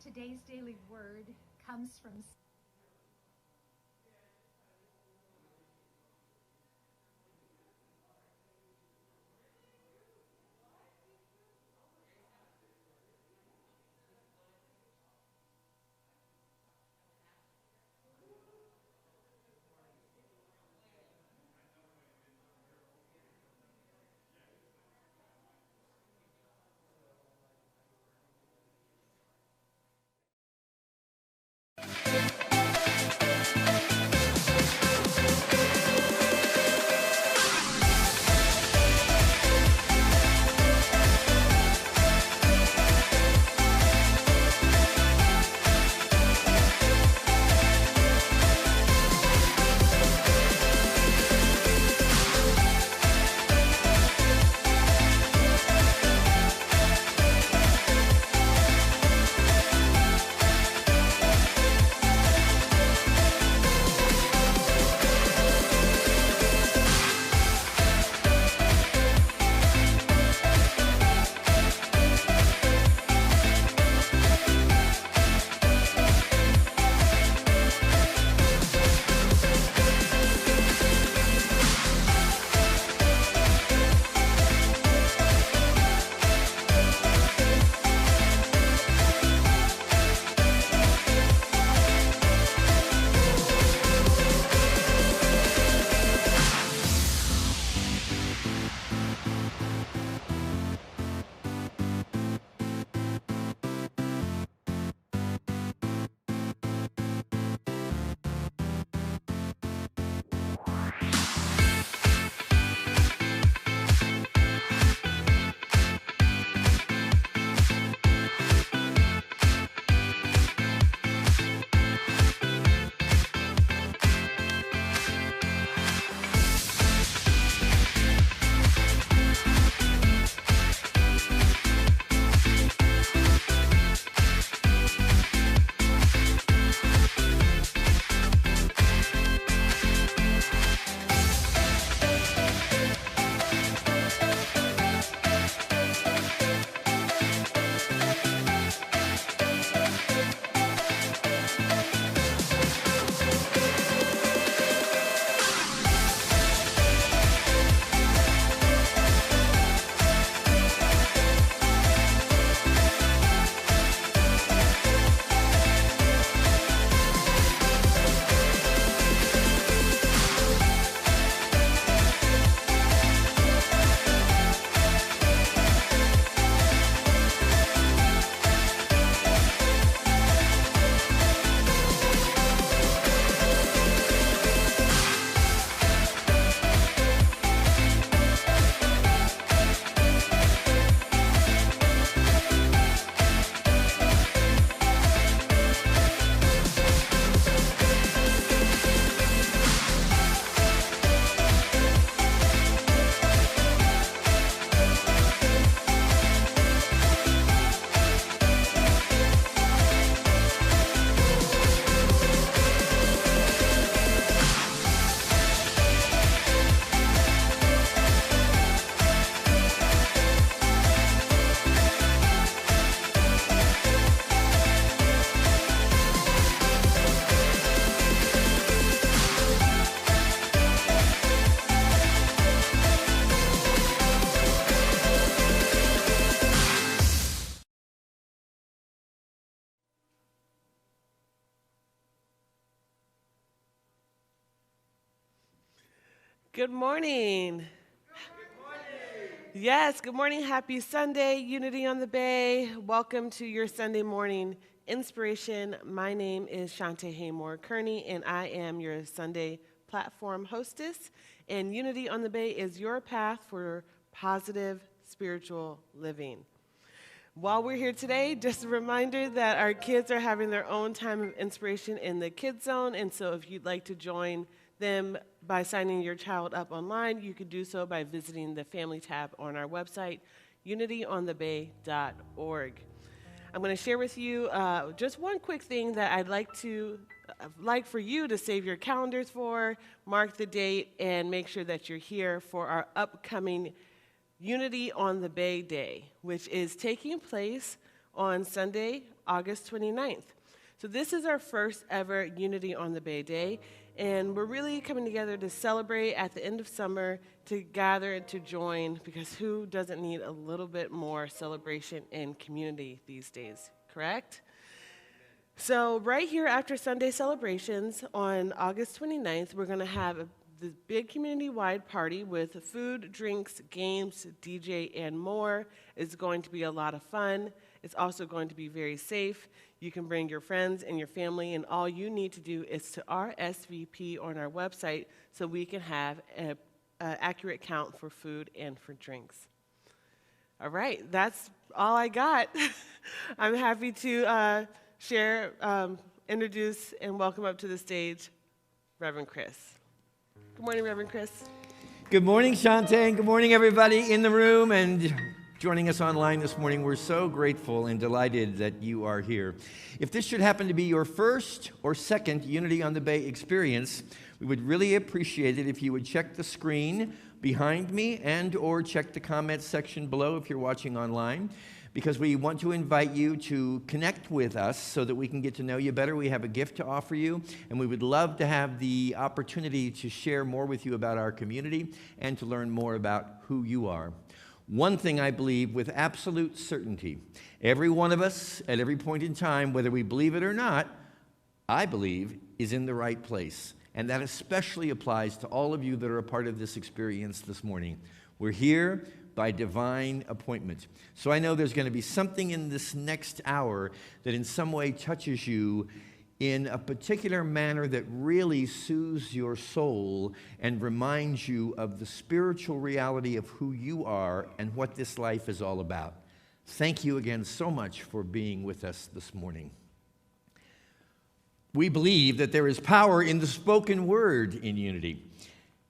Today's daily word comes from Good morning. Yes, good morning. Happy Sunday, Unity on the Bay. Welcome to your Sunday morning inspiration. My name is Shante Haymore Kearney, and I am your Sunday platform hostess. And Unity on the Bay is your path for positive spiritual living. While we're here today, just a reminder that our kids are having their own time of inspiration in the Kids Zone, and so if you'd like to join them by signing your child up online, you could do so by visiting the Family tab on our website, unityonthebay.org. I'm going to share with you just one quick thing that I'd like for you to save your calendars for, mark the date, and make sure that you're here for our upcoming Unity on the Bay Day, which is taking place on Sunday, August 29th. So this is our first ever Unity on the Bay Day, and we're really coming together to celebrate at the end of summer, to gather and to join, because who doesn't need a little bit more celebration and community these days, correct? So right here after Sunday celebrations on August 29th, we're going to have the big community-wide party with food, drinks, games, DJ, and more. It's going to be a lot of fun. It's also going to be very safe. You can bring your friends and your family, and all you need to do is to RSVP on our website so we can have an accurate count for food and for drinks. All right, that's all I got. I'm happy to share, introduce, and welcome up to the stage Reverend Chris. Good morning, Reverend Chris. Good morning, Shante, and good morning, everybody in the room and joining us online this morning. We're so grateful and delighted that you are here. If this should happen to be your first or second Unity on the Bay experience, we would really appreciate it if you would check the screen behind me and or check the comments section below if you're watching online, because we want to invite you to connect with us so that we can get to know you better. We have a gift to offer you, and we would love to have the opportunity to share more with you about our community and to learn more about who you are. One thing I believe with absolute certainty, every one of us at every point in time, whether we believe it or not, I believe is in the right place. And that especially applies to all of you that are a part of this experience this morning. We're here by divine appointment. So I know there's going to be something in this next hour that in some way touches you in a particular manner that really soothes your soul and reminds you of the spiritual reality of who you are and what this life is all about. Thank you again so much for being with us this morning. We believe that there is power in the spoken word in Unity.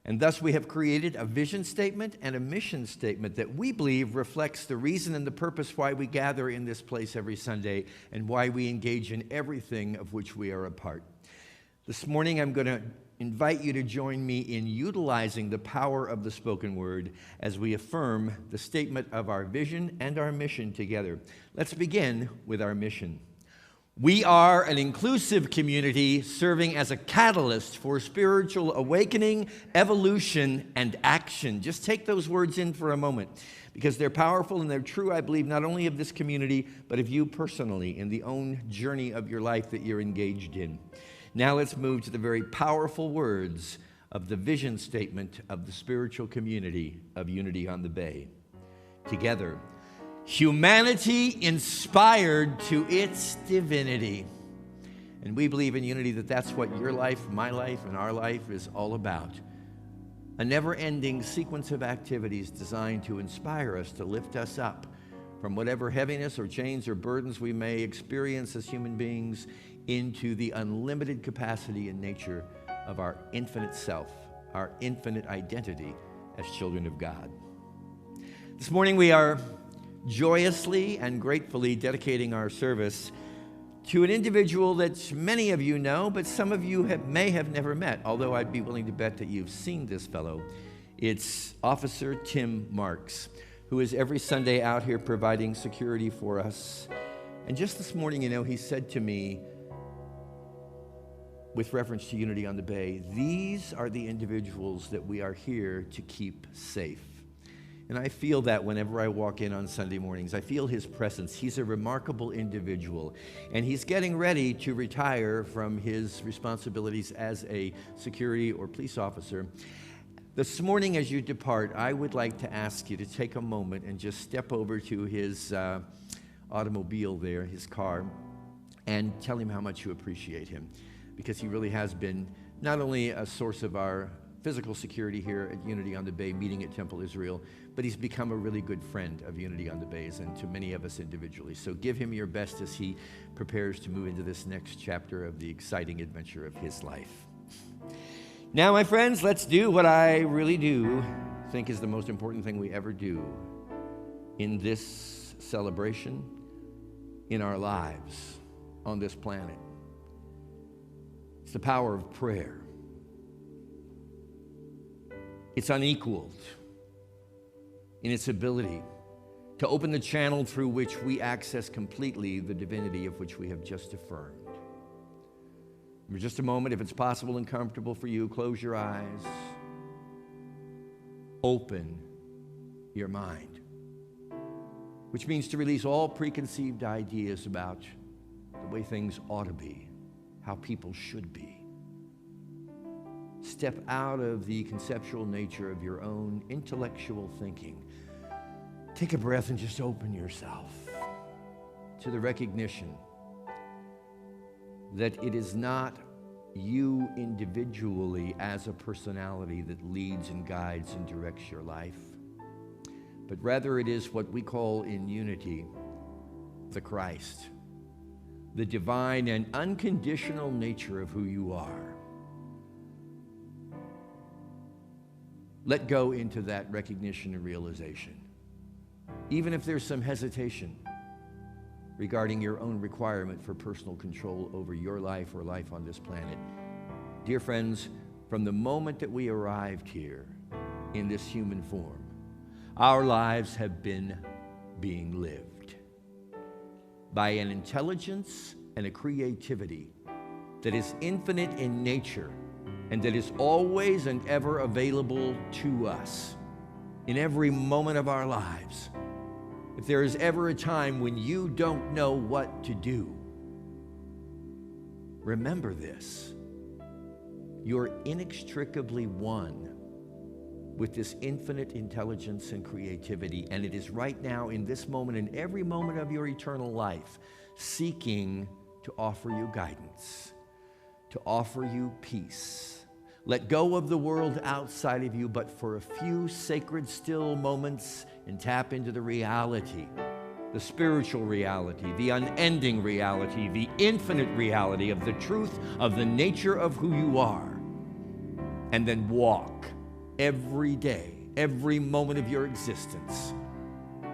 And thus we have created a vision statement and a mission statement that we believe reflects the reason and the purpose why we gather in this place every Sunday and why we engage in everything of which we are a part. This morning I'm going to invite you to join me in utilizing the power of the spoken word as we affirm the statement of our vision and our mission together. Let's begin with our mission. We are an inclusive community serving as a catalyst for spiritual awakening, evolution, and action. Just take those words in for a moment because they're powerful and they're true, I believe, not only of this community, but of you personally in the own journey of your life that you're engaged in. Now let's move to the very powerful words of the vision statement of the spiritual community of Unity on the Bay. Together, humanity inspired to its divinity. And we believe in Unity that that's what your life, my life, and our life is all about. A never-ending sequence of activities designed to inspire us, to lift us up from whatever heaviness or chains or burdens we may experience as human beings into the unlimited capacity and nature of our infinite self, our infinite identity as children of God. This morning we are joyously and gratefully dedicating our service to an individual that many of you know, but some of you may have never met, although I'd be willing to bet that you've seen this fellow. It's Officer Tim Marks, who is every Sunday out here providing security for us. And just this morning, he said to me, with reference to Unity on the Bay, these are the individuals that we are here to keep safe. And I feel that whenever I walk in on Sunday mornings. I feel his presence. He's a remarkable individual. And he's getting ready to retire from his responsibilities as a security or police officer. This morning as you depart, I would like to ask you to take a moment and just step over to his automobile there, his car, and tell him how much you appreciate him. Because he really has been not only a source of our physical security here at Unity on the Bay, meeting at Temple Israel, but he's become a really good friend of Unity on the Bays and to many of us individually. So give him your best as he prepares to move into this next chapter of the exciting adventure of his life. Now, my friends, let's do what I really do think is the most important thing we ever do in this celebration, in our lives on this planet. It's the power of prayer. It's unequaled in its ability to open the channel through which we access completely the divinity of which we have just affirmed. For just a moment, if it's possible and comfortable for you, close your eyes. Open your mind, which means to release all preconceived ideas about the way things ought to be, how people should be. Step out of the conceptual nature of your own intellectual thinking. Take a breath and just open yourself to the recognition that it is not you individually as a personality that leads and guides and directs your life, but rather it is what we call in unity the Christ, the divine and unconditional nature of who you are. Let go into that recognition and realization. Even if there's some hesitation regarding your own requirement for personal control over your life or life on this planet. Dear friends, from the moment that we arrived here in this human form, our lives have been being lived by an intelligence and a creativity that is infinite in nature and that is always and ever available to us in every moment of our lives. If there is ever a time when you don't know what to do, remember this. You're inextricably one with this infinite intelligence and creativity, and it is right now in this moment, in every moment of your eternal life, seeking to offer you guidance, to offer you peace. Let go of the world outside of you, but for a few sacred, still moments, and tap into the reality, the spiritual reality, the unending reality, the infinite reality of the truth of the nature of who you are. And then walk every day, every moment of your existence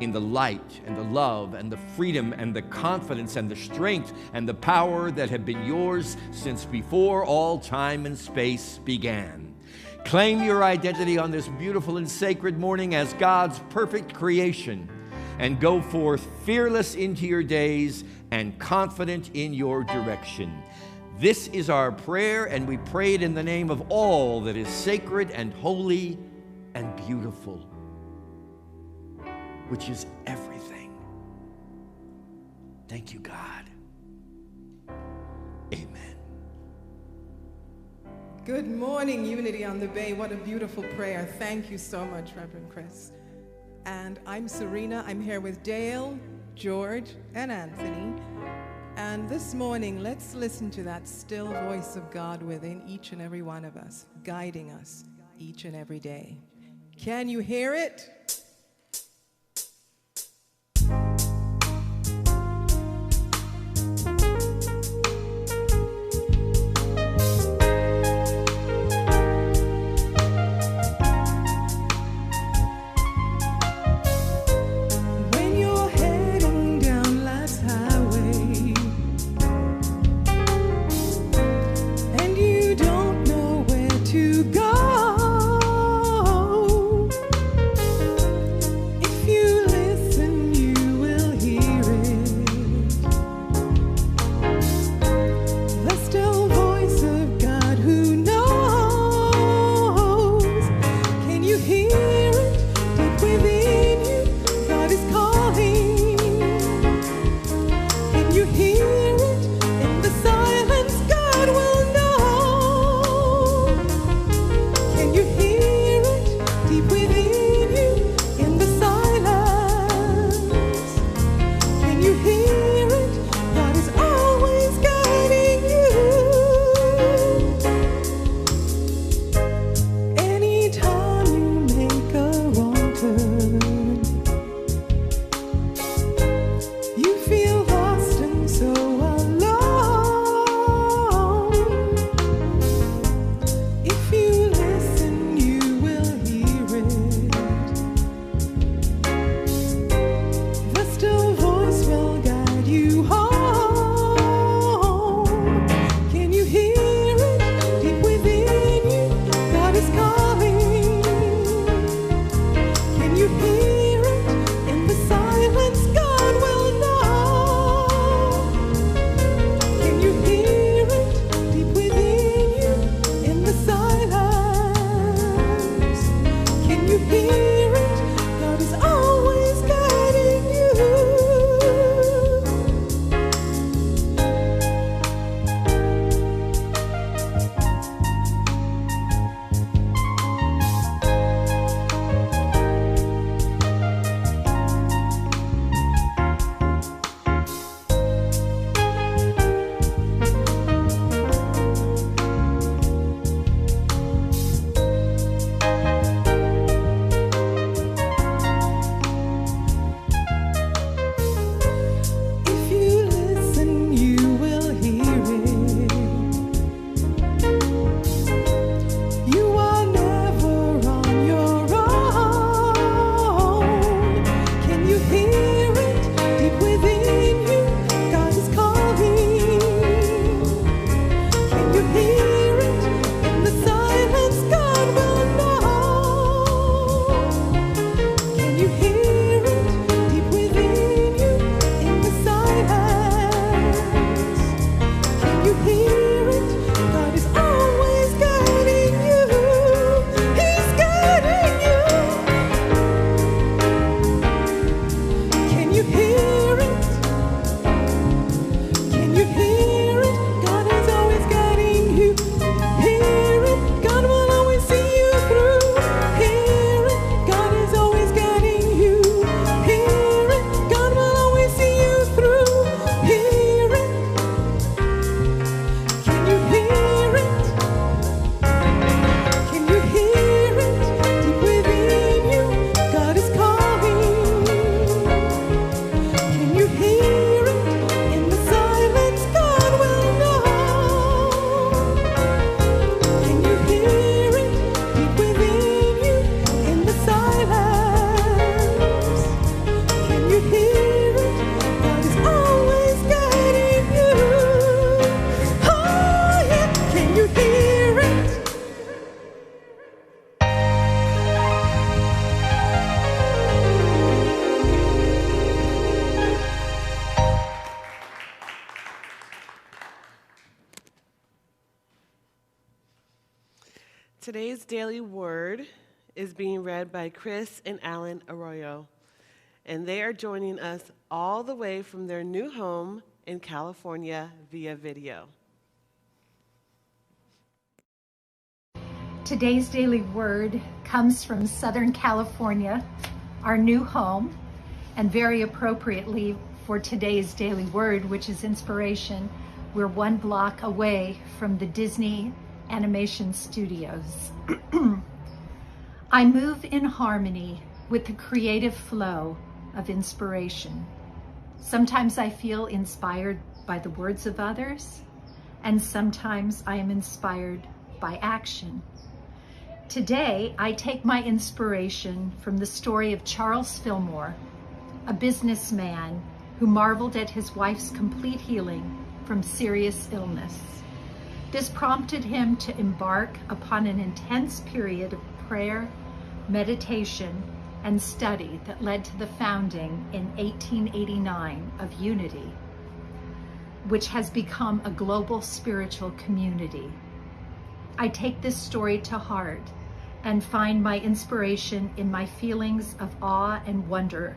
in the light and the love and the freedom and the confidence and the strength and the power that have been yours since before all time and space began. Claim your identity on this beautiful and sacred morning as God's perfect creation, and go forth fearless into your days and confident in your direction. This is our prayer, and we pray it in the name of all that is sacred and holy and beautiful, which is everything. Thank you, God. Amen. Good morning, Unity on the Bay. What a beautiful prayer. Thank you so much, Reverend Chris. And I'm Serena. I'm here with Dale, George, and Anthony. And this morning, let's listen to that still voice of God within each and every one of us, guiding us each and every day. Can you hear it? To go. Today's daily word is being read by Chris and Alan Arroyo, and they are joining us all the way from their new home in California via video. Today's daily word comes from Southern California, our new home, and very appropriately for today's daily word, which is inspiration, we're 1 block away from the Disney Animation Studios. I move in harmony with the creative flow of inspiration. Sometimes I feel inspired by the words of others, and sometimes I am inspired by action. Today, I take my inspiration from the story of Charles Fillmore, a businessman who marveled at his wife's complete healing from serious illness. This prompted him to embark upon an intense period of prayer, meditation, and study that led to the founding in 1889 of Unity, which has become a global spiritual community. I take this story to heart and find my inspiration in my feelings of awe and wonder,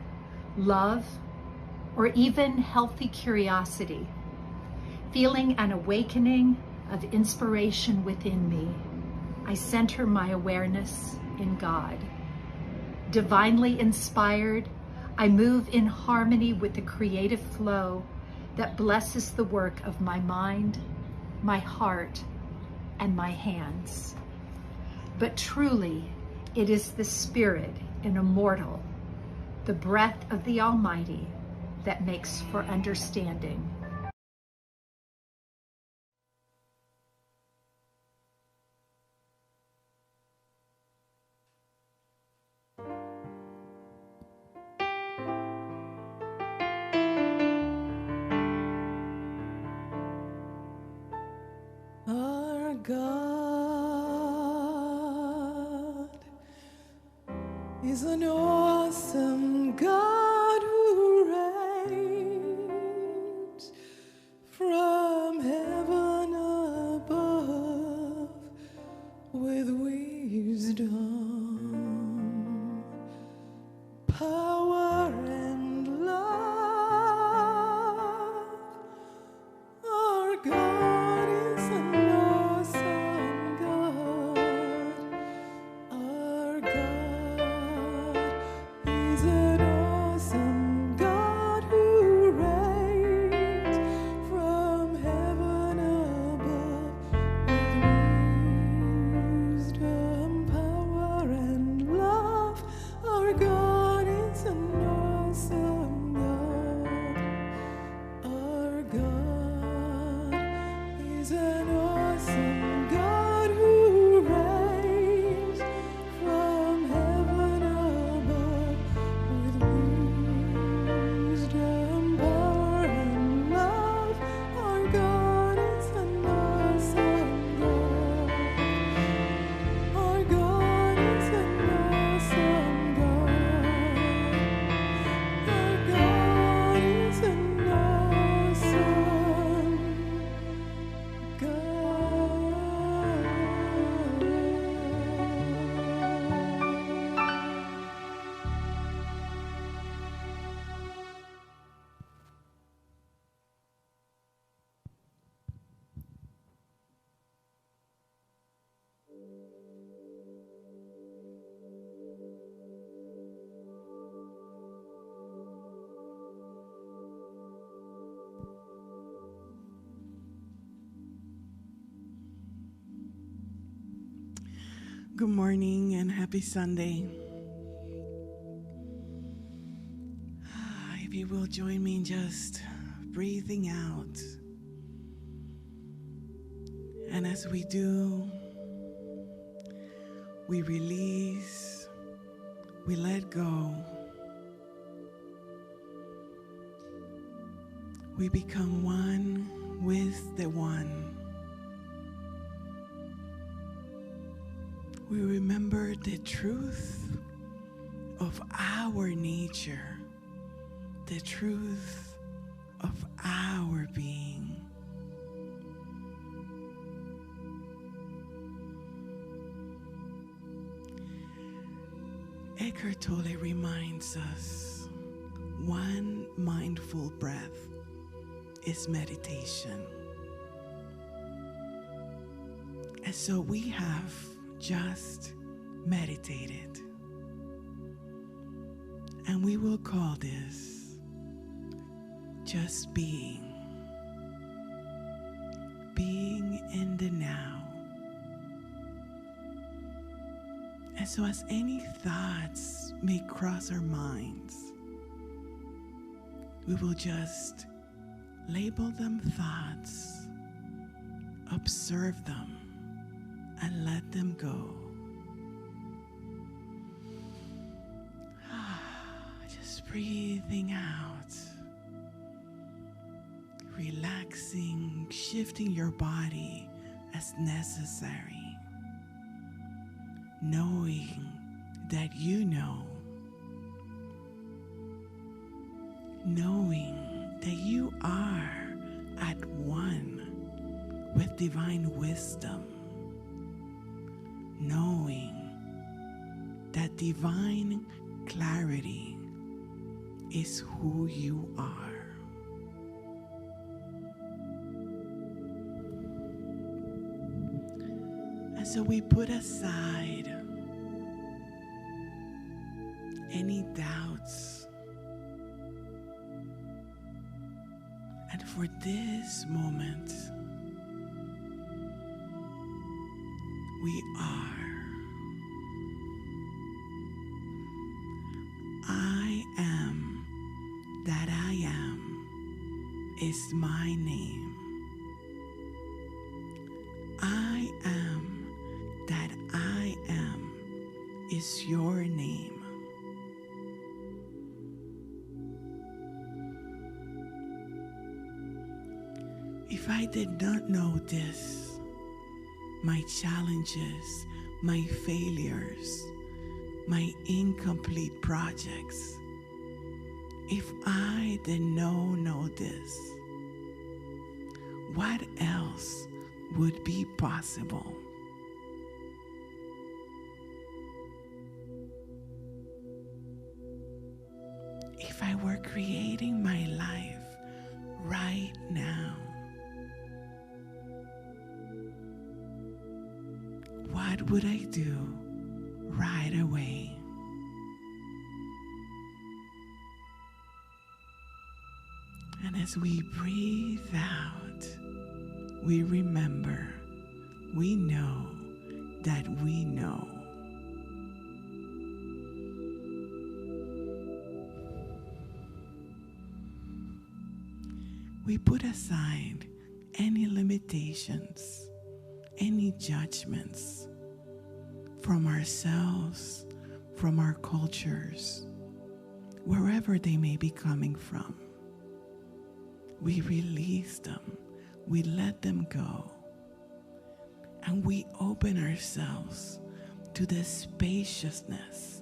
love, or even healthy curiosity, feeling an awakening of inspiration within me. I center my awareness in God. Divinely inspired, I move in harmony with the creative flow that blesses the work of my mind, my heart, and my hands. But truly, it is the spirit and immortal, the breath of the Almighty, that makes for understanding. Our God is an awesome God who reigns from heaven above with wisdom, power, and love. Our God is an awesome God. Our God is an awesome God who reigns from heaven above with wisdom, power, and love. Our God is an awesome God. Our God is an awesome God who reigns from heaven above with wisdom, power, and love. Our God is an awesome God. Our God is an awesome God. Our God is an awesome Good morning and happy Sunday. If you will join me in just breathing out. And as we do, we release, we let go. We become one with the one. We remember the truth of our nature, the truth of our being. Eckhart Tolle reminds us, one mindful breath is meditation. And so we have just meditated. And we will call this just being. Being in the now. And so as any thoughts may cross our minds, we will just label them thoughts, observe them, and let them go. Just breathing out, relaxing, shifting your body as necessary, knowing that you know, knowing that you are at one with divine wisdom, knowing that divine clarity is who you are. And so we put aside any doubts. And for this moment, we are. I am that I am is my name. I am that I am is your name. If I did not know this, my challenges, my failures, my incomplete projects, if I did not know this, what else would be possible? If I were creating my life right now, what would I do right away? And as we breathe out, we remember, we know that we know. We put aside any limitations, any judgments from ourselves, from our cultures, wherever they may be coming from. We release them, we let them go, and we open ourselves to the spaciousness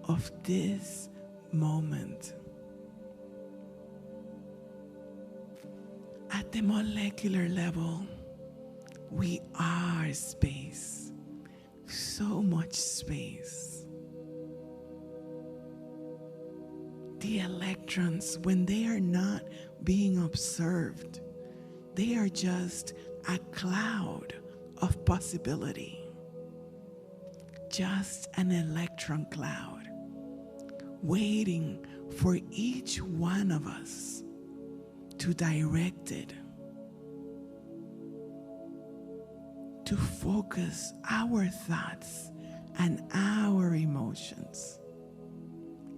of this moment. At the molecular level, we are space, so much space. The electrons, when they are not being observed, they are just a cloud of possibility, just an electron cloud, waiting for each one of us to direct it, to focus our thoughts and our emotions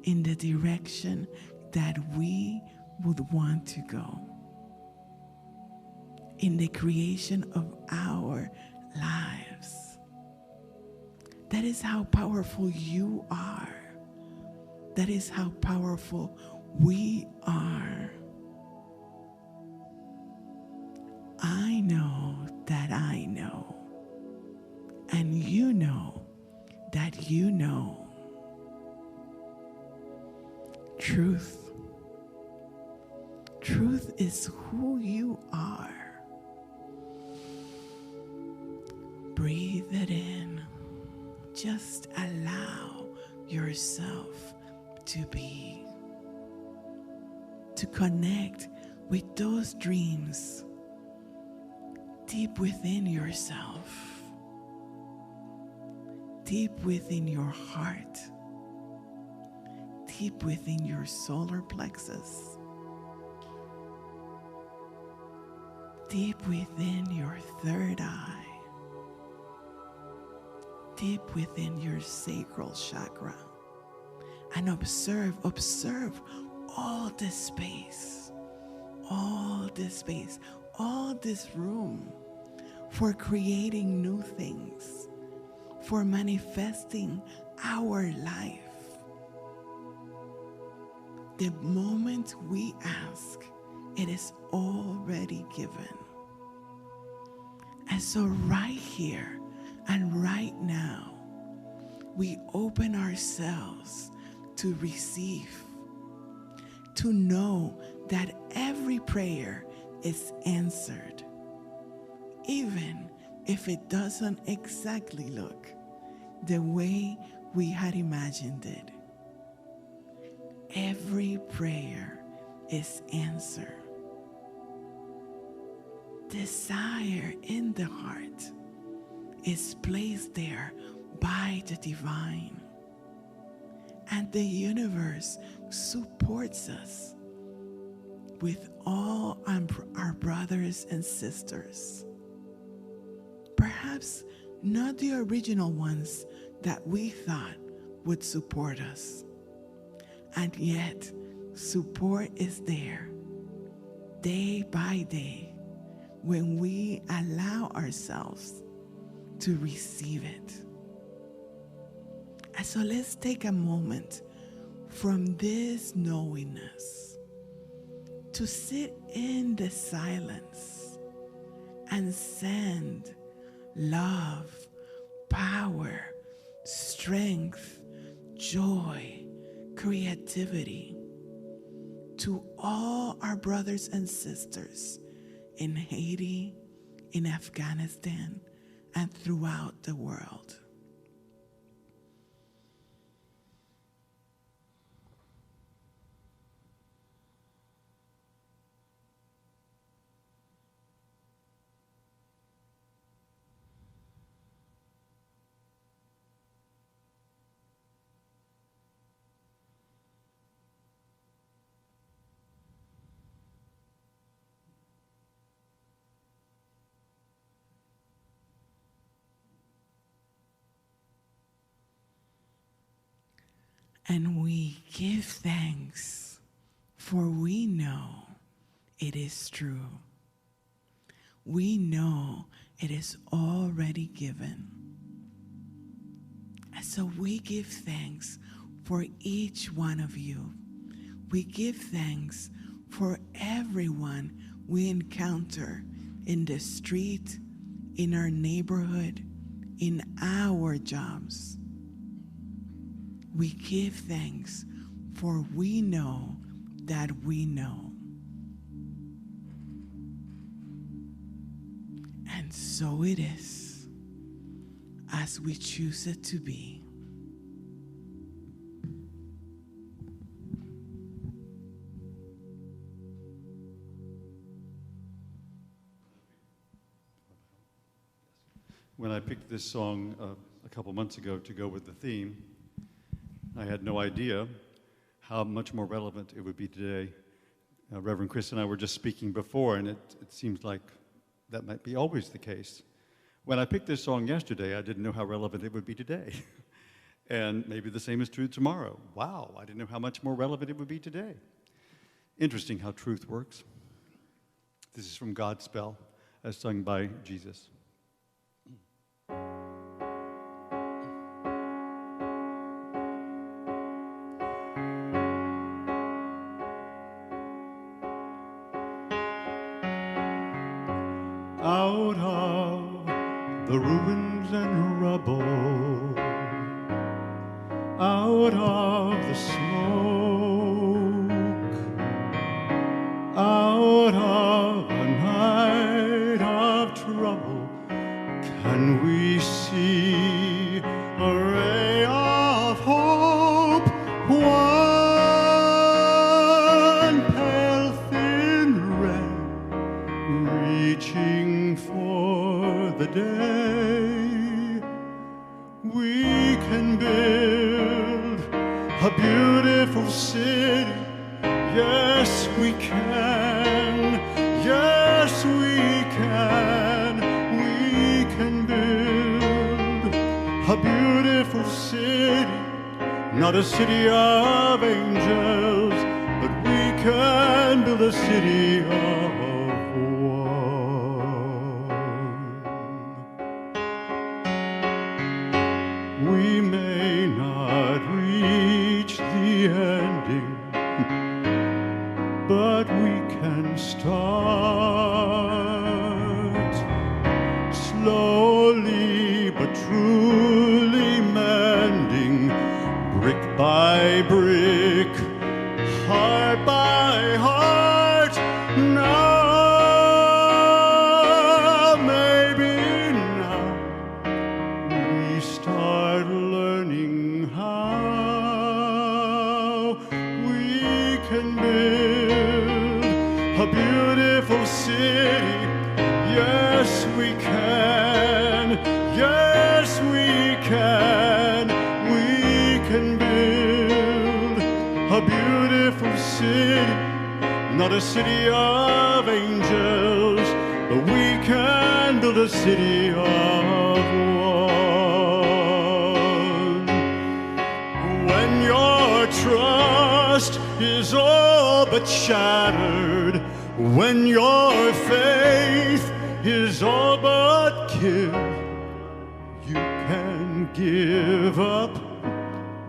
in the direction that we would want to go, in the creation of our lives. That is how powerful you are. That is how powerful we are. I know that I know, and you know that you know. Truth. Truth is who you are. Breathe it in. Just allow yourself to be. To connect with those dreams deep within yourself, deep within your heart, deep within your solar plexus, deep within your third eye, deep within your sacral chakra, and observe all this space, all this room for creating new things, for manifesting our life. The moment we ask, it is already given. And so right here and right now, we open ourselves to receive, to know that every prayer is answered, even if it doesn't exactly look the way we had imagined it. Every prayer is answered. Desire in the heart is placed there by the divine, and the universe supports us with all our brothers and sisters. Perhaps not the original ones that we thought would support us, and yet support is there day by day when we allow ourselves to receive it. And so let's take a moment from this knowingness to sit in the silence and send love, power, strength, joy, creativity to all our brothers and sisters in Haiti, in Afghanistan, and throughout the world. And we give thanks, for we know it is true. We know it is already given. And so we give thanks for each one of you. We give thanks for everyone we encounter in the street, in our neighborhood, in our jobs. We give thanks, for we know that we know. And so it is, as we choose it to be. When I picked this song a couple months ago to go with the theme, I had no idea how much more relevant it would be today. Reverend Chris and I were just speaking before, and it seems like that might be always the case. When I picked this song yesterday, I didn't know how relevant it would be today. And maybe the same is true tomorrow. Wow, I didn't know how much more relevant it would be today. Interesting how truth works. This is from Godspell, as sung by Jesus. Out of the ruins and rubble, out of the smoke, out of a night of trouble, can we see a ray of hope? can build a beautiful city. Yes, we can. Yes, we can. We can build a beautiful city. Not a city of angels, but we can build a city of one. We may not reach the ending, but we can start slowly but truly mending, brick by brick, heart by heart. Now, maybe now, we start learning how we can build a beautiful city. Yes, we can. Yes, we can. We can build a beautiful city. Not a city of angels, but we can build a city of one. When your trust is all but shattered, when your faith is all but killed, you can give up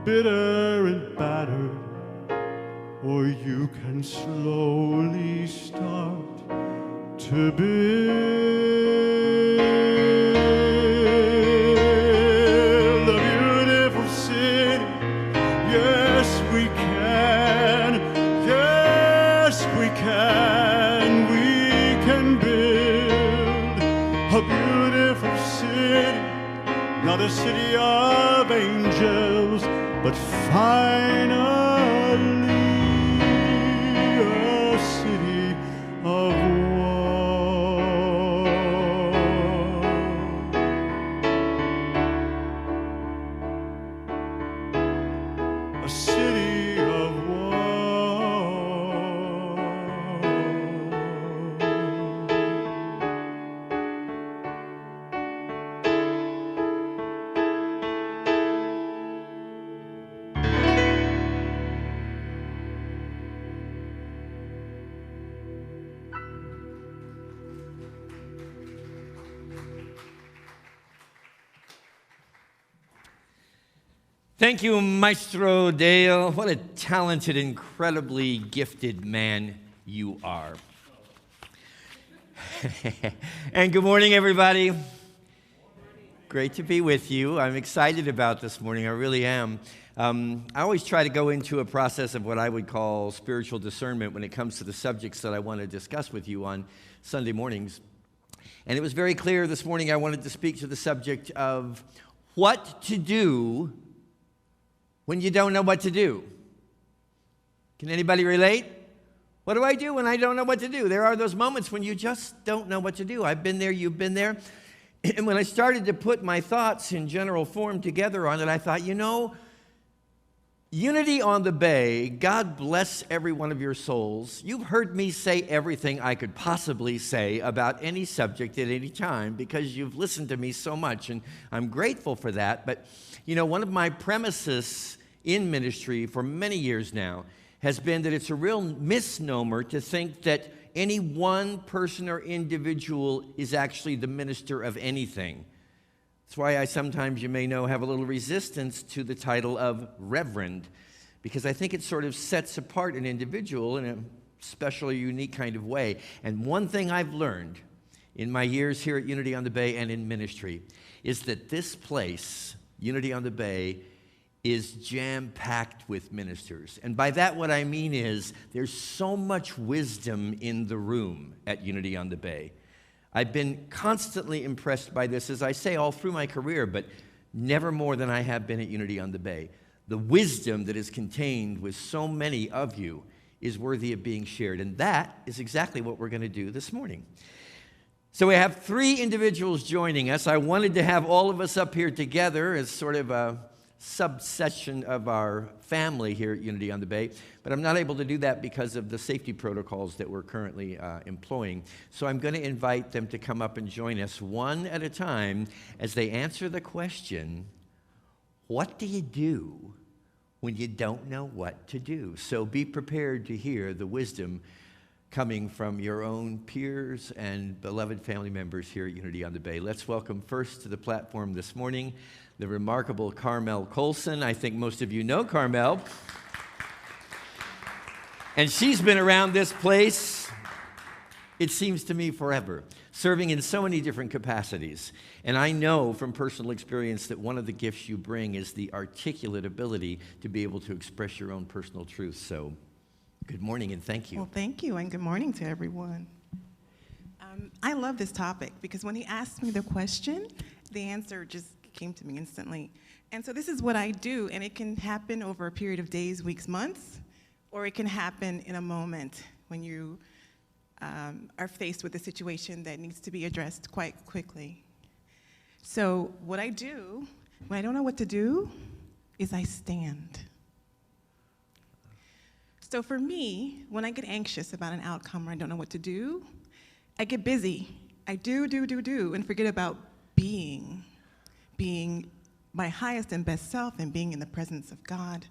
bitter and battered, or you can slowly start to build a beautiful city. Yes, we can. Yes, we can. We can build a beautiful city. Not a city of angels, but finally a city of one. A city of Thank you, Maestro Dale. What a talented, incredibly gifted man you are. And good morning, everybody. Great to be with you. I'm excited about this morning. I really am. I always try to go into a process of what I would call spiritual discernment when it comes to the subjects that I want to discuss with you on Sunday mornings. And it was very clear this morning I wanted to speak to the subject of what to do when you don't know what to do. Can anybody relate? What do I do when I don't know what to do? There are those moments when you just don't know what to do. I've been there, you've been there. And when I started to put my thoughts in general form together on it, I thought, Unity on the Bay, God bless every one of your souls. You've heard me say everything I could possibly say about any subject at any time because you've listened to me so much, and I'm grateful for that. But, one of my premises in ministry for many years now has been that it's a real misnomer to think that any one person or individual is actually the minister of anything. That's why I sometimes, you may know, have a little resistance to the title of Reverend, because I think it sort of sets apart an individual in a special or unique kind of way. And one thing I've learned in my years here at Unity on the Bay and in ministry is that this place, Unity on the Bay, is jam-packed with ministers. And by that, what I mean is there's so much wisdom in the room at Unity on the Bay. I've been constantly impressed by this, as I say, all through my career, but never more than I have been at Unity on the Bay. The wisdom that is contained with so many of you is worthy of being shared, and that is exactly what we're going to do this morning. So we have 3 individuals joining us. I wanted to have all of us up here together as sort of a subsection of our family here at Unity on the Bay, but I'm not able to do that because of the safety protocols that we're currently employing. So I'm going to invite them to come up and join us one at a time as they answer the question, what do you do when you don't know what to do? So be prepared to hear the wisdom coming from your own peers and beloved family members here at Unity on the Bay. Let's welcome first to the platform this morning the remarkable Carmel Colson. I think most of you know Carmel. And she's been around this place, it seems to me, forever, serving in so many different capacities. And I know from personal experience that one of the gifts you bring is the articulate ability to be able to express your own personal truth. So good morning and thank you. Well, thank you, and good morning to everyone. I love this topic because when he asked me the question, the answer just came to me instantly. And so this is what I do, and it can happen over a period of days, weeks, months, or it can happen in a moment when you are faced with a situation that needs to be addressed quite quickly. So what I do when I don't know what to do is I stand. So for me, when I get anxious about an outcome or I don't know what to do, I get busy. I do, and forget about being my highest and best self and being in the presence of God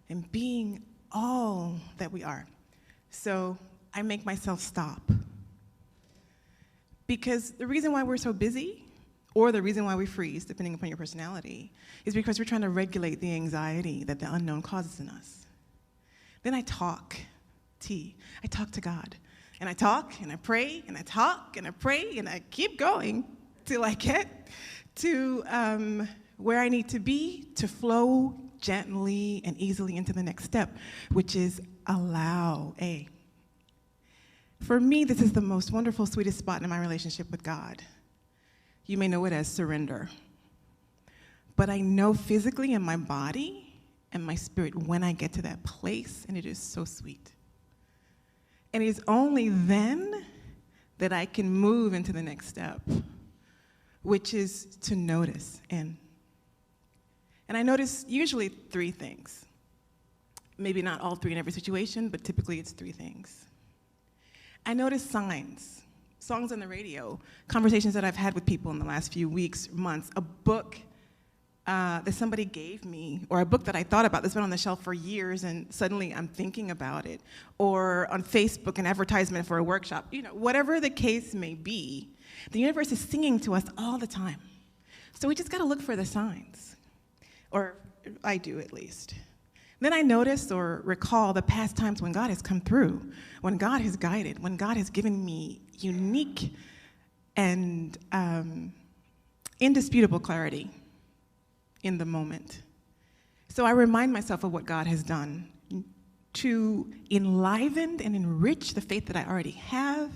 and being all that we are. So I make myself stop. Because the reason why we're so busy, or the reason why we freeze, depending upon your personality, is because we're trying to regulate the anxiety that the unknown causes in us. Then I talk, I talk to God. And I talk, and I pray, and I talk, and I pray, and I keep going till I get to where I need to be to flow gently and easily into the next step, which is allow. For me, this is the most wonderful, sweetest spot in my relationship with God. You may know it as surrender. But I know physically in my body and my spirit when I get to that place, and it is so sweet. And it is only then that I can move into the next step, which is to notice. And I notice usually 3 things. Maybe not all 3 in every situation, but typically it's 3 things. I notice signs, songs on the radio, conversations that I've had with people in the last few weeks, months, a book that somebody gave me, or a book that I thought about that's been on the shelf for years and suddenly I'm thinking about it, or on Facebook an advertisement for a workshop, whatever the case may be, the universe is singing to us all the time. So we just gotta look for the signs, or I do at least. Then I notice or recall the past times when God has come through, when God has guided, when God has given me unique and indisputable clarity in the moment. So I remind myself of what God has done to enliven and enrich the faith that I already have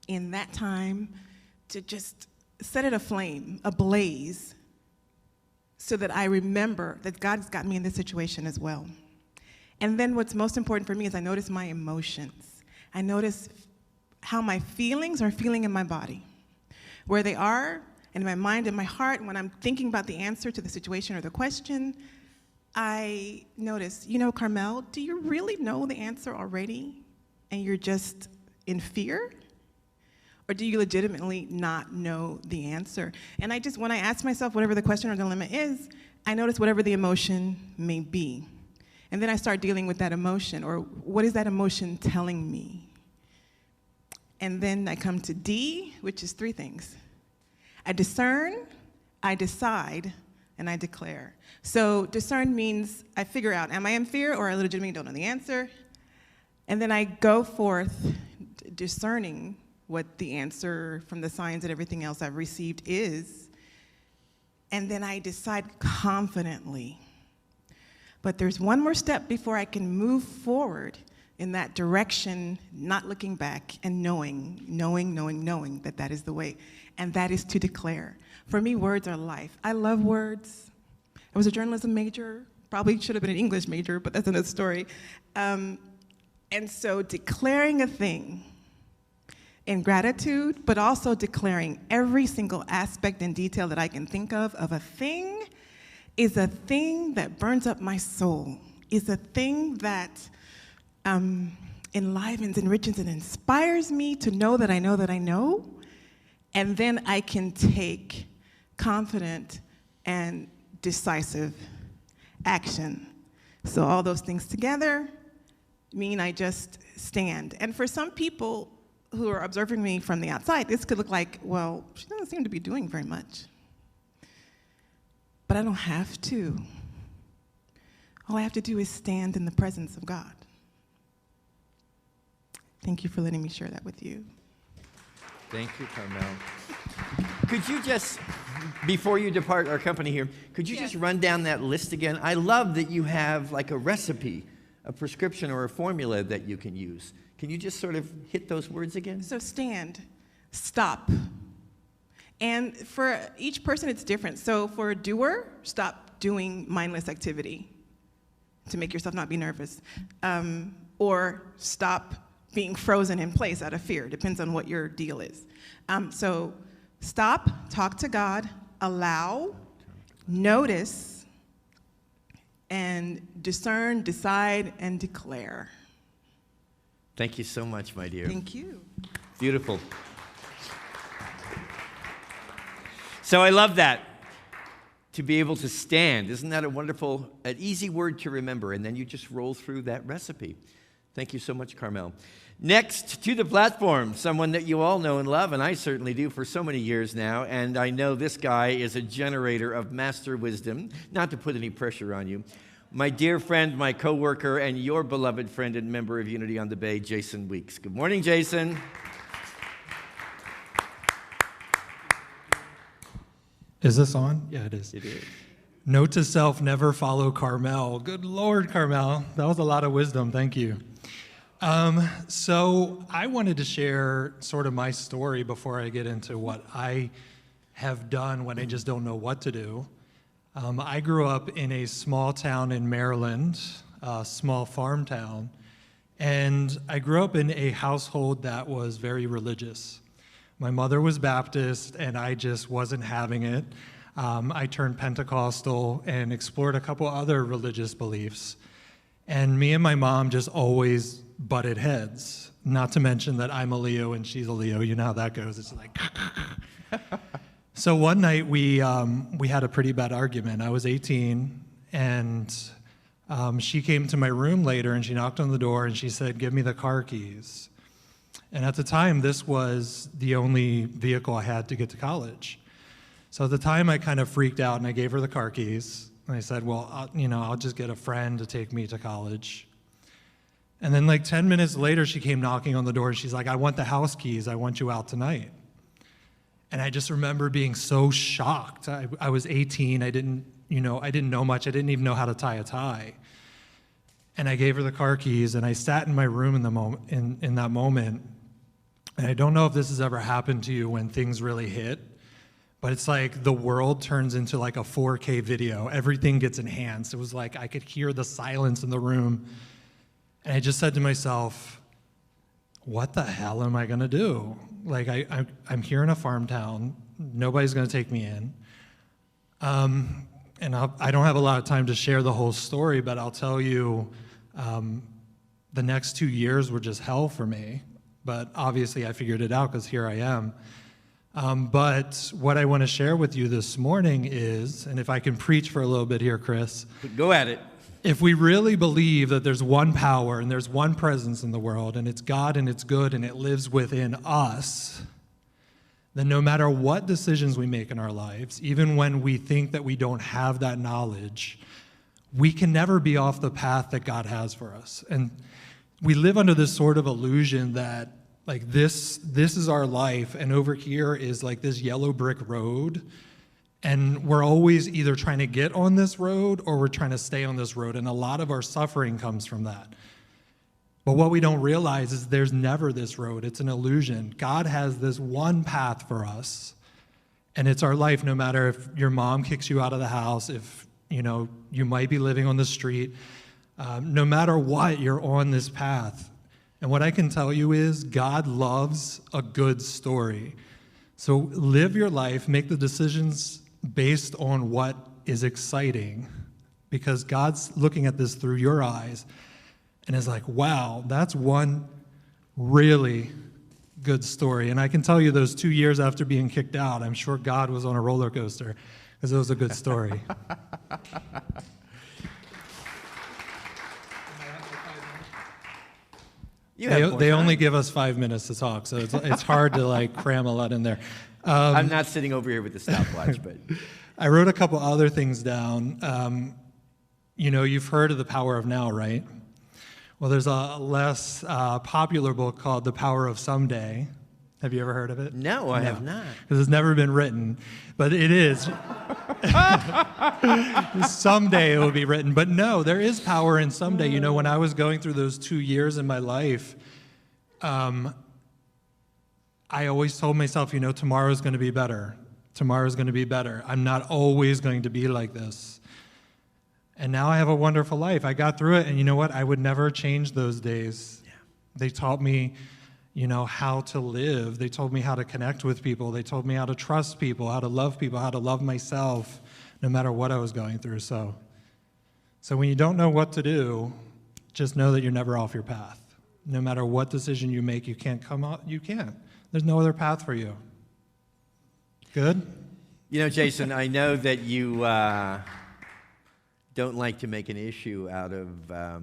in that time, to just set it aflame, ablaze, so that I remember that God's got me in this situation as well. And then what's most important for me is I notice my emotions. I notice how my feelings are feeling in my body, where they are in my mind and my heart. When I'm thinking about the answer to the situation or the question, I notice, Carmel, do you really know the answer already and you're just in fear? Or do you legitimately not know the answer? And when I ask myself whatever the question or dilemma is, I notice whatever the emotion may be. And then I start dealing with that emotion, or what is that emotion telling me? And then I come to D, which is 3 things. I discern, I decide, and I declare. So discern means I figure out, am I in fear or I legitimately don't know the answer? And then I go forth discerning what the answer from the signs and everything else I've received is. And then I decide confidently. But there's one more step before I can move forward in that direction, not looking back, and knowing that that is the way. And that is to declare. For me, words are life. I love words. I was a journalism major, probably should have been an English major, but that's another story. And so declaring a thing in gratitude, but also declaring every single aspect and detail that I can think of a thing is a thing that burns up my soul, is a thing that enlivens, enriches, and inspires me to know that I know that I know, and then I can take confident and decisive action. So all those things together mean I just stand. And for some people who are observing me from the outside, this could look like, well, she doesn't seem to be doing very much. But I don't have to. All I have to do is stand in the presence of God. Thank you for letting me share that with you. Thank you, Carmel. Could you just, before you depart our company here, could you just run down that list again? I love that you have like a recipe, a prescription or a formula that you can use. Can you just sort of hit those words again? So stand, stop. And for each person, it's different. So for a doer, stop doing mindless activity to make yourself not be nervous. Or stop being frozen in place out of fear. Depends on what your deal is. So stop, talk to God, allow, notice, and discern, decide, and declare. Thank you so much, my dear. Thank you. Beautiful. So I love that, to be able to stand. Isn't that a wonderful, an easy word to remember? And then you just roll through that recipe. Thank you so much, Carmel. Next to the platform, someone that you all know and love, and I certainly do for so many years now, and I know this guy is a generator of master wisdom, not to put any pressure on you. My dear friend, my coworker, and your beloved friend and member of Unity on the Bay, Jason Weeks. Good morning, Jason. Is this on? Yeah, it is. It is. Note to self, never follow Carmel. Good Lord, Carmel. That was a lot of wisdom. Thank you. So I wanted to share sort of my story before I get into what I have done when I just don't know what to do. I grew up in a small town in Maryland, a small farm town, and I grew up in a household that was very religious. My mother was Baptist, and I just wasn't having it. I turned Pentecostal and explored a couple other religious beliefs. And me and my mom just always butted heads, not to mention that I'm a Leo and she's a Leo. You know how that goes. It's like... So one night we had a pretty bad argument. I was 18, and she came to my room later, and she knocked on the door, and she said, "Give me the car keys." And at the time, this was the only vehicle I had to get to college. So at the time, I kind of freaked out, and I gave her the car keys. And I said, well, I'll just get a friend to take me to college. And then like 10 minutes later, she came knocking on the door, and she's like, "I want the house keys. I want you out tonight." And I just remember being so shocked. I was 18. I didn't know much. I didn't even know how to tie a tie. And I gave her the car keys, and I sat in my room in that moment. And I don't know if this has ever happened to you when things really hit, but it's like the world turns into like a 4K video. Everything gets enhanced. It was like I could hear the silence in the room. And I just said to myself, what the hell am I going to do? Like, I'm here in a farm town. Nobody's going to take me in. And I don't have a lot of time to share the whole story, but I'll tell you, the next 2 years were just hell for me. But obviously I figured it out because here I am. But what I want to share with you this morning is, and if I can preach for a little bit here, Chris. Go at it. If we really believe that there's one power and there's one presence in the world, and it's God and it's good and it lives within us, then no matter what decisions we make in our lives, even when we think that we don't have that knowledge, we can never be off the path that God has for us. And we live under this sort of illusion that like this is our life, and over here is like this yellow brick road. And we're always either trying to get on this road or we're trying to stay on this road. And a lot of our suffering comes from that. But what we don't realize is there's never this road. It's an illusion. God has this one path for us. And it's our life, no matter if your mom kicks you out of the house, if you might be living on the street. No matter what, you're on this path. And what I can tell you is God loves a good story. So live your life, make the decisions based on what is exciting because God's looking at this through your eyes and is like, wow, that's one really good story. And I can tell you those 2 years after being kicked out, I'm sure God was on a roller coaster because it was a good story. They only give us 5 minutes to talk, so it's hard to like cram a lot in there. I'm not sitting over here with the stopwatch, but I wrote a couple other things down. You've heard of The Power of Now, right? Well, there's a less popular book called The Power of Someday. Have you ever heard of it? No, I have not. Because it's never been written, but it is. Someday it will be written. But no, there is power in someday. When I was going through those 2 years in my life, I always told myself, tomorrow's going to be better. Tomorrow's going to be better. I'm not always going to be like this. And now I have a wonderful life. I got through it, and you know what? I would never change those days. Yeah. They taught me, how to live. They told me how to connect with people. They told me how to trust people, how to love myself, no matter what I was going through. So when you don't know what to do, just know that you're never off your path. No matter what decision you make, you can't come out. You can't. There's no other path for you. Good? Jason, I know that you don't like to make an issue out of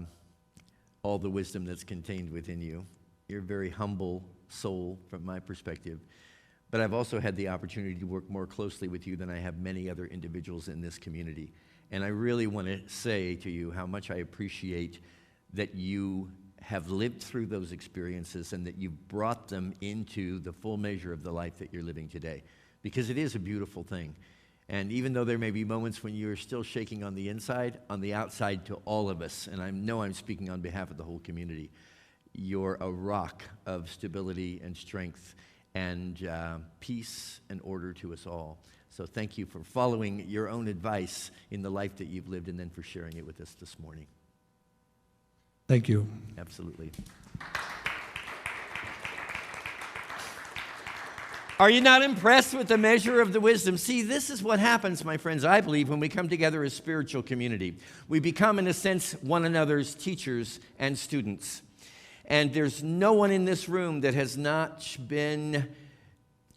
all the wisdom that's contained within you. You're a very humble soul from my perspective. But I've also had the opportunity to work more closely with you than I have many other individuals in this community. And I really want to say to you how much I appreciate that you have lived through those experiences and that you've brought them into the full measure of the life that you're living today. Because it is a beautiful thing. And even though there may be moments when you're still shaking on the inside, on the outside to all of us, and I know I'm speaking on behalf of the whole community, you're a rock of stability and strength and peace and order to us all. So thank you for following your own advice in the life that you've lived and then for sharing it with us this morning. Thank you. Absolutely. Are you not impressed with the measure of the wisdom? See, this is what happens, my friends, I believe, when we come together as spiritual community. We become, in a sense, one another's teachers and students. And there's no one in this room that has not been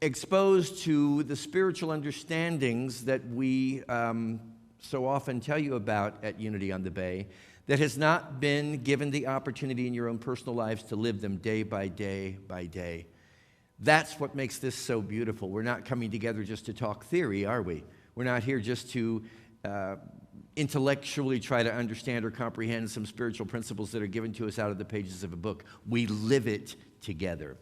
exposed to the spiritual understandings that we so often tell you about at Unity on the Bay, that has not been given the opportunity in your own personal lives to live them day by day by day. That's what makes this so beautiful. We're not coming together just to talk theory, are we? We're not here just to intellectually try to understand or comprehend some spiritual principles that are given to us out of the pages of a book. We live it together.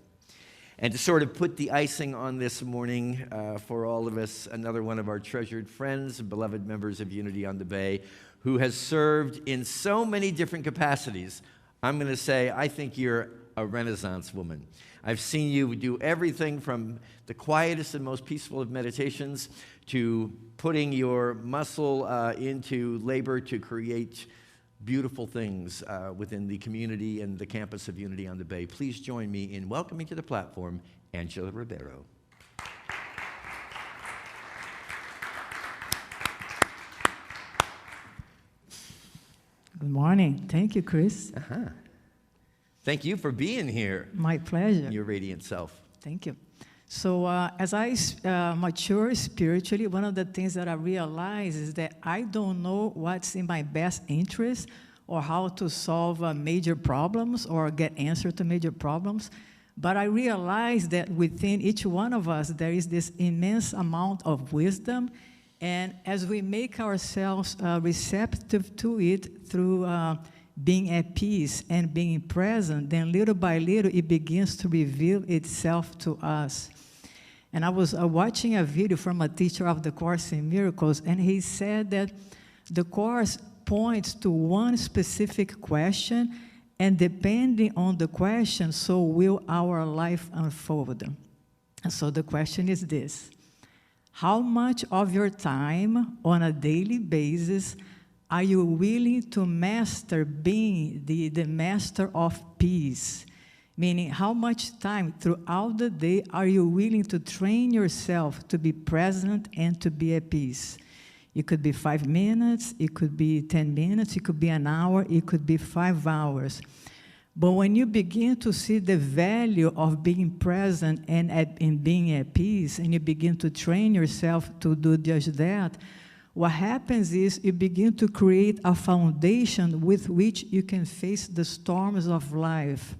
And to sort of put the icing on this morning for all of us, another one of our treasured friends and beloved members of Unity on the Bay, who has served in so many different capacities. I'm going to say, I think you're a Renaissance woman. I've seen you do everything from the quietest and most peaceful of meditations to putting your muscle into labor to create beautiful things within the community and the campus of Unity on the Bay. Please join me in welcoming to the platform Angela Ribeiro. Good morning. Thank you, Chris. Thank you for being here. My pleasure. Your radiant self. Thank you. So as I mature spiritually, one of the things that I realize is that I don't know what's in my best interest or how to solve major problems or get answer to major problems. But I realize that within each one of us, there is this immense amount of wisdom. And as we make ourselves receptive to it through being at peace and being present, then little by little it begins to reveal itself to us. And I was watching a video from a teacher of the Course in Miracles, and he said that the Course points to one specific question, and depending on the question, so will our life unfold. And so the question is this: how much of your time on a daily basis are you willing to master being the master of peace? Meaning, how much time throughout the day are you willing to train yourself to be present and to be at peace? It could be 5 minutes, it could be 10 minutes, it could be an hour, it could be 5 hours. But when you begin to see the value of being present and being at peace, and you begin to train yourself to do just that, what happens is you begin to create a foundation with which you can face the storms of life.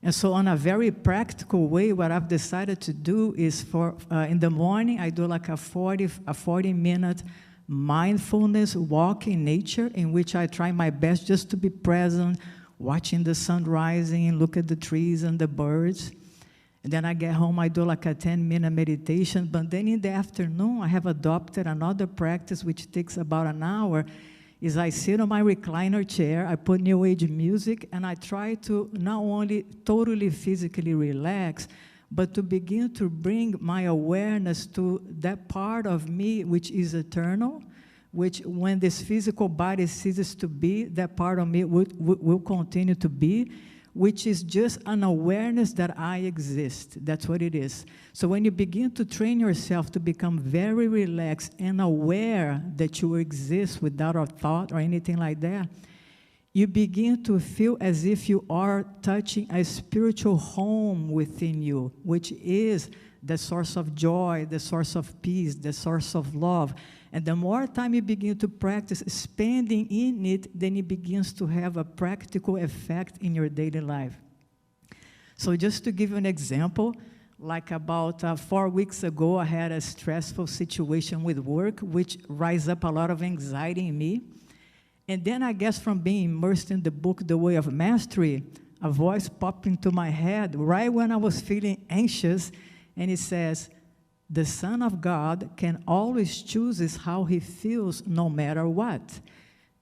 And so on a very practical way, what I've decided to do is in the morning, I do like a 40-minute mindfulness walk in nature, in which I try my best just to be present, watching the sun rising, look at the trees and the birds. And then I get home, I do like a 10-minute meditation. But then in the afternoon, I have adopted another practice, which takes about an hour, is I sit on my recliner chair, I put New Age music, and I try to not only totally physically relax, but to begin to bring my awareness to that part of me which is eternal, which when this physical body ceases to be, that part of me will continue to be, which is just an awareness that I exist. That's what it is. So when you begin to train yourself to become very relaxed and aware that you exist without a thought or anything like that, you begin to feel as if you are touching a spiritual home within you, which is the source of joy, the source of peace, the source of love. And the more time you begin to practice spending in it, then it begins to have a practical effect in your daily life. So just to give you an example, like about 4 weeks ago, I had a stressful situation with work, which raised up a lot of anxiety in me. And then I guess from being immersed in the book, The Way of Mastery, a voice popped into my head right when I was feeling anxious, and it says, the Son of God can always choose how he feels no matter what.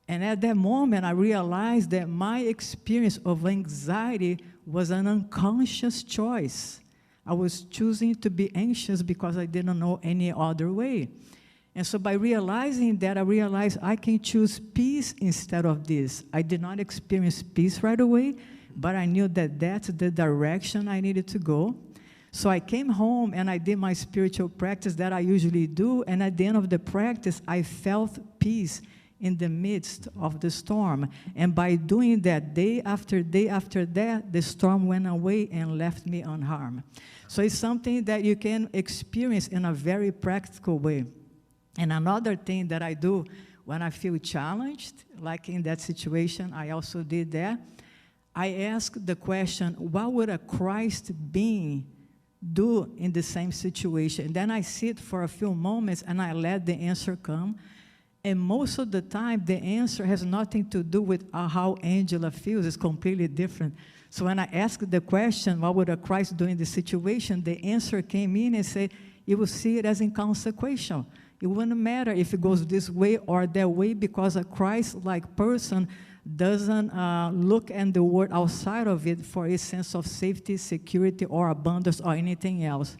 And at that moment, I realized that my experience of anxiety was an unconscious choice. I was choosing to be anxious because I didn't know any other way. And so by realizing that, I realized I can choose peace instead of this. I did not experience peace right away, but I knew that that's the direction I needed to go. So I came home and I did my spiritual practice that I usually do, and at the end of the practice, I felt peace in the midst of the storm. And by doing that, day after day after that, the storm went away and left me unharmed. So it's something that you can experience in a very practical way. And another thing that I do when I feel challenged, like in that situation, I also did that. I ask the question, what would a Christ being do in the same situation? And then I sit for a few moments and I let the answer come. And most of the time, the answer has nothing to do with how Angela feels. It's completely different. So when I ask the question, what would a Christ do in this situation, the answer came in and said, you will see it as inconsequential. It wouldn't matter if it goes this way or that way, because a Christ-like person doesn't look at the world outside of it for a sense of safety, security, or abundance, or anything else.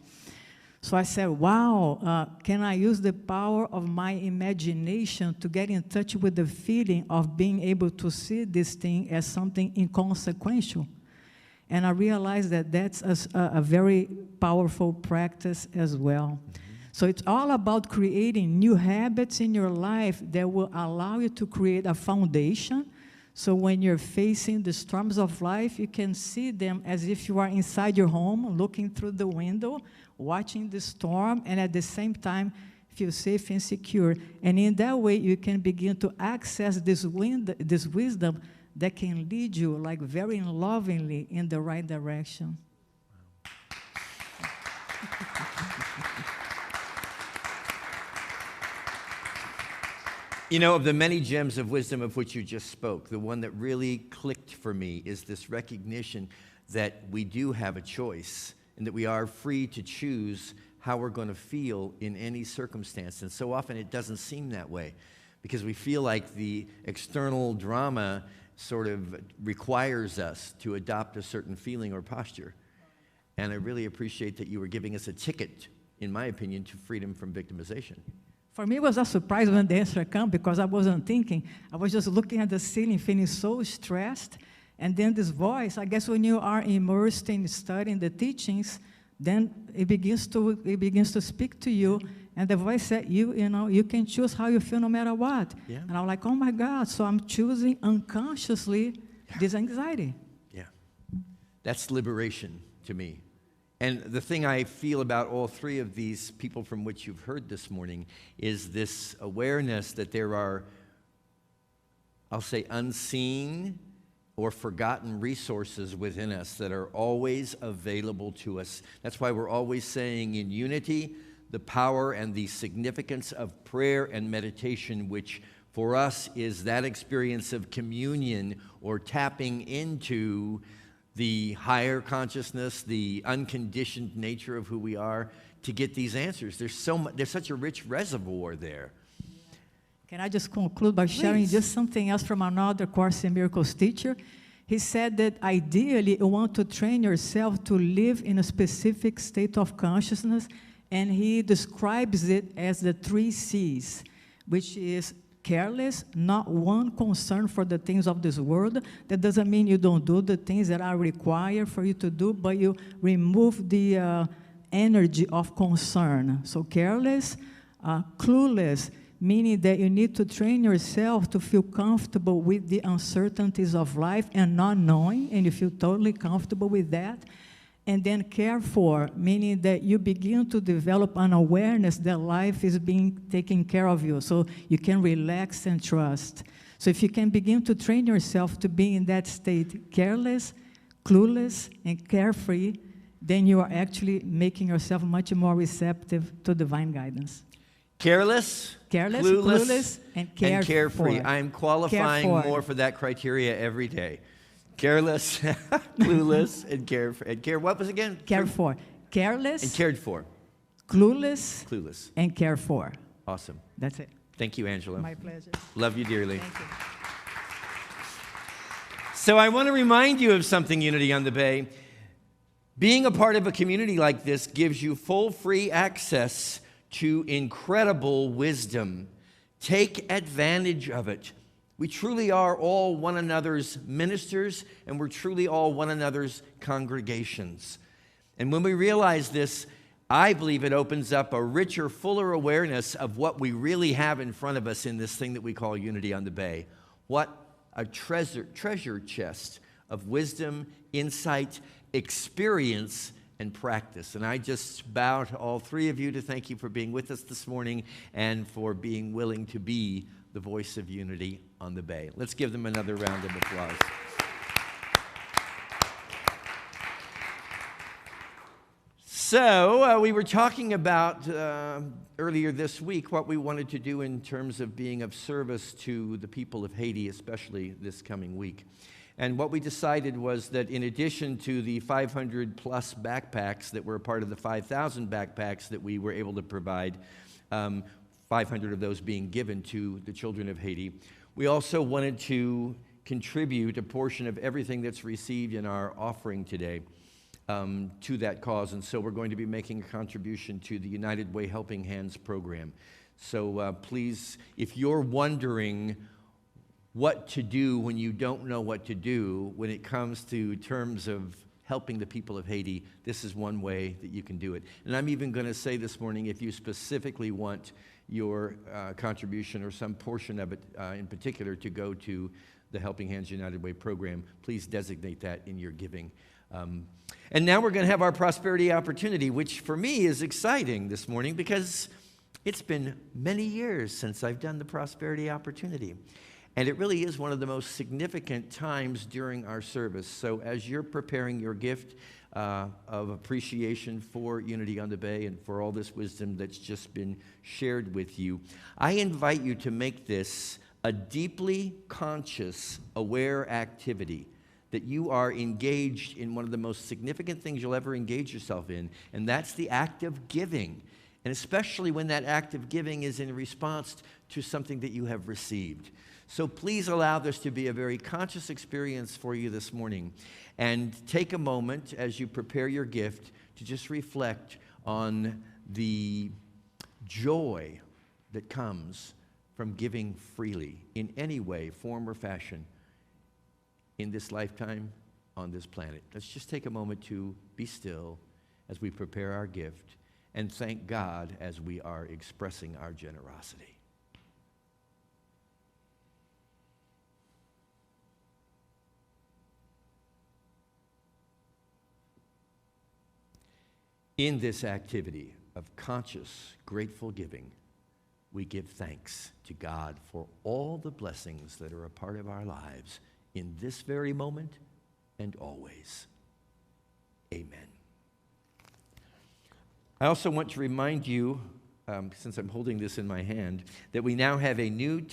So I said, wow, can I use the power of my imagination to get in touch with the feeling of being able to see this thing as something inconsequential? And I realized that that's a very powerful practice as well. So it's all about creating new habits in your life that will allow you to create a foundation. So when you're facing the storms of life, you can see them as if you are inside your home, looking through the window, watching the storm, and at the same time, feel safe and secure. And in that way, you can begin to access this wisdom that can lead you, like very lovingly, in the right direction. You know, of the many gems of wisdom of which you just spoke, the one that really clicked for me is this recognition that we do have a choice and that we are free to choose how we're going to feel in any circumstance. And so often it doesn't seem that way because we feel like the external drama sort of requires us to adopt a certain feeling or posture. And I really appreciate that you were giving us a ticket, in my opinion, to freedom from victimization. For me, it was a surprise when the answer came because I wasn't thinking. I was just looking at the ceiling, feeling so stressed. And then this voice, I guess when you are immersed in studying the teachings, then it begins to speak to you, And the voice said, you can choose how you feel no matter what. Yeah. And I'm like, oh my God, so I'm choosing unconsciously this anxiety. Yeah. That's liberation to me. And the thing I feel about all three of these people from which you've heard this morning is this awareness that there are, I'll say, unseen or forgotten resources within us that are always available to us. That's why we're always saying in unity, the power and the significance of prayer and meditation, which for us is that experience of communion or tapping into the higher consciousness, the unconditioned nature of who we are, to get these answers. There's such a rich reservoir there. Can I just conclude by sharing Please. just something else from another Course in Miracles teacher? He said that ideally you want to train yourself to live in a specific state of consciousness, and he describes it as the 3 C's, which is careless, not one concern for the things of this world. That doesn't mean you don't do the things that are required for you to do, but you remove the energy of concern. So careless, clueless, meaning that you need to train yourself to feel comfortable with the uncertainties of life and not knowing, and you feel totally comfortable with that. And then care for, meaning that you begin to develop an awareness that life is being taken care of you, so you can relax and trust. So if you can begin to train yourself to be in that state, careless, clueless, and carefree, then you are actually making yourself much more receptive to divine guidance. Careless, clueless, and carefree. I'm qualifying more for that criteria every day. Careless, clueless, and carefree. What was again? Cared for. Careless. And cared for. Clueless. And cared for. Awesome. That's it. Thank you, Angela. My pleasure. Love you dearly. Thank you. So I want to remind you of something, Unity on the Bay. Being a part of a community like this gives you full free access to incredible wisdom. Take advantage of it. We truly are all one another's ministers, and we're truly all one another's congregations. And when we realize this, I believe it opens up a richer, fuller awareness of what we really have in front of us in this thing that we call Unity on the Bay. What a treasure chest of wisdom, insight, experience, and practice. And I just bow to all three of you to thank you for being with us this morning and for being willing to be the voice of unity on the Bay. Let's give them another round of applause. So we were talking about earlier this week what we wanted to do in terms of being of service to the people of Haiti, especially this coming week. And what we decided was that in addition to the 500 plus backpacks that were a part of the 5,000 backpacks that we were able to provide, 500 of those being given to the children of Haiti, we also wanted to contribute a portion of everything that's received in our offering today to that cause. And so we're going to be making a contribution to the United Way Helping Hands program. So please, if you're wondering what to do when you don't know what to do when it comes to terms of helping the people of Haiti, this is one way that you can do it. And I'm even going to say this morning, if you specifically want your contribution or some portion of it in particular to go to the Helping Hands United Way program, please designate that in your giving. And now we're going to have our prosperity opportunity, which for me is exciting this morning because it's been many years since I've done the prosperity opportunity. And it really is one of the most significant times during our service. So as you're preparing your gift of appreciation for Unity on the Bay and for all this wisdom that's just been shared with you, I invite you to make this a deeply conscious, aware activity, that you are engaged in one of the most significant things you'll ever engage yourself in, and that's the act of giving. And especially when that act of giving is in response to something that you have received. So please allow this to be a very conscious experience for you this morning. And take a moment as you prepare your gift to just reflect on the joy that comes from giving freely in any way, form, or fashion in this lifetime on this planet. Let's just take a moment to be still as we prepare our gift and thank God as we are expressing our generosity. In this activity of conscious, grateful giving, we give thanks to God for all the blessings that are a part of our lives in this very moment and always. Amen. I also want to remind you, since I'm holding this in my hand, that we now have a new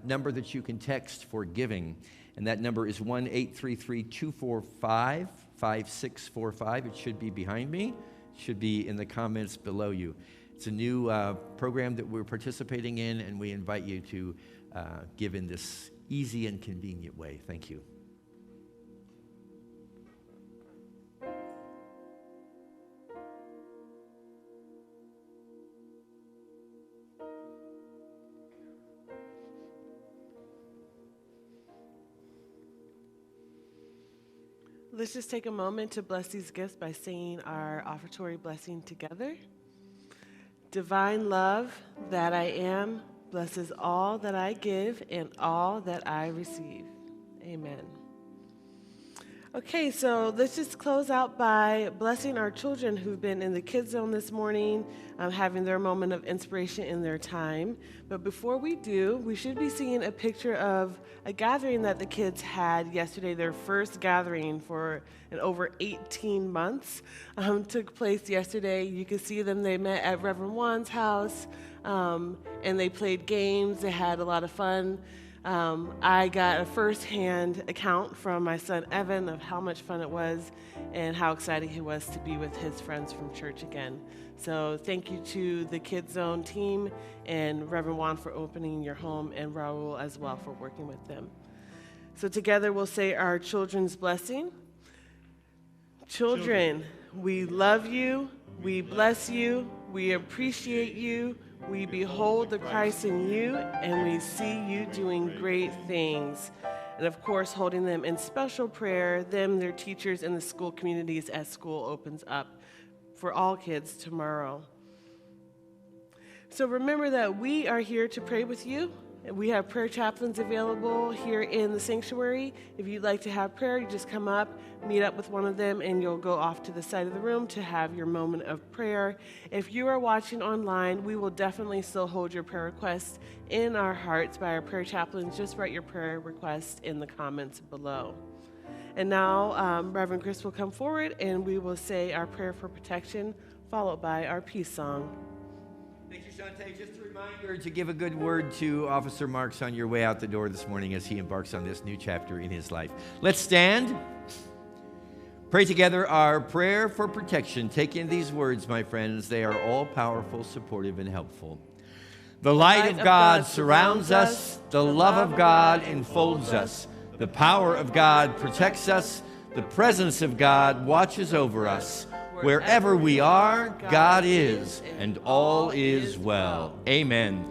number that you can text for giving, and that number is 1-833-245-5645. It should be behind me. It should be in the comments below you. It's a new program that we're participating in, and we invite you to give in this easy and convenient way. Thank you. Let's just take a moment to bless these gifts by singing our offertory blessing together. Divine love that I am blesses all that I give and all that I receive. Amen. Okay, so let's just close out by blessing our children who've been in the Kids Zone this morning, having their moment of inspiration in their time. But before we do, we should be seeing a picture of a gathering that the kids had yesterday. Their first gathering for over 18 months took place yesterday. You can see them. They met at Reverend Juan's house, and they played games. They had a lot of fun. I got a first-hand account from my son Evan of how much fun it was and how excited he was to be with his friends from church again. So thank you to the Kids Zone team and Reverend Juan for opening your home, and Raul as well for working with them. So together we'll say our children's blessing. Children, we love you, we bless you, we appreciate you, we behold the Christ in you, and we see you doing great things. And of course, holding them in special prayer, them, their teachers, and the school communities as school opens up for all kids tomorrow. So remember that we are here to pray with you. We have prayer chaplains available here in the sanctuary. If you'd like to have prayer, you just come up, meet up with one of them, and you'll go off to the side of the room to have your moment of prayer. If you are watching online, we will definitely still hold your prayer requests in our hearts by our prayer chaplains. Just write your prayer request in the comments below. And now Reverend Chris will come forward, and we will say our prayer for protection, followed by our peace song. Thank you, Shante. Just a reminder to give a good word to Officer Marks on your way out the door this morning as he embarks on this new chapter in his life. Let's stand. Pray together our prayer for protection. Take in these words, my friends. They are all powerful, supportive, and helpful. The light of God surrounds us. The love of God enfolds us. The power of God protects us. The presence of God watches over us. Wherever we are, God is, and all is well. Amen.